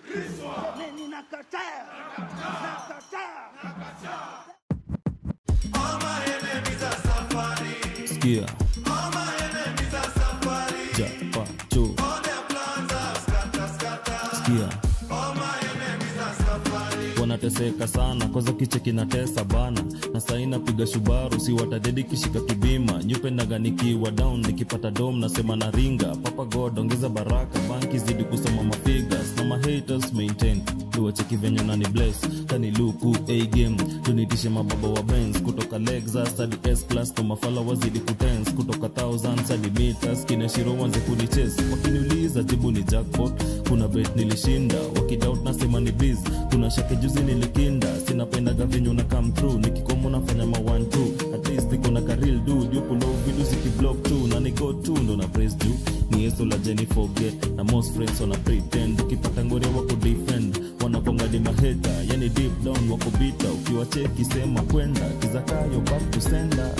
Mimi nakataa. All my enemies are suffering. Skia. All my enemies are suffering. Japa Joe. All their plans are scatter. Skia. All my enemies are suffering. Wanateseka sana koza kiche kinatesa bana, na saina piga shubaru si watadedi kishika kibima, nyupe naganikiwa down nikipata dom nasema na ringa, papa god ongeza baraka, banki zidi kusoma mafigas na ma haters maintain, tuwa cheki venye nani bless, tani luku A-game, tunitishe mababa wa Benz, kutoka Lexus hadi S-Class, tuma followers zidi kutense, kutoka thousands hadi meters, kina shiro wanze kunichase, wakiniuliza jibu ni jackpot, kuna bet nilishinda, wakidoubt nasema ni biz, kuna shake juzi nilikinda, sinapenda gavinyo na come through, nikikomo nafanya ma 1-2, at least niko na karil dude, yupo low video siki block 2, na niko 2 ndo na press juu, ni yeso la Jenny forget, na most friends wana pretend, ukipata ngore wako defend, wanakonga di maheta, yani deep down wako bita, ukiwa cheki sema kwenda, kizakayo back to sender.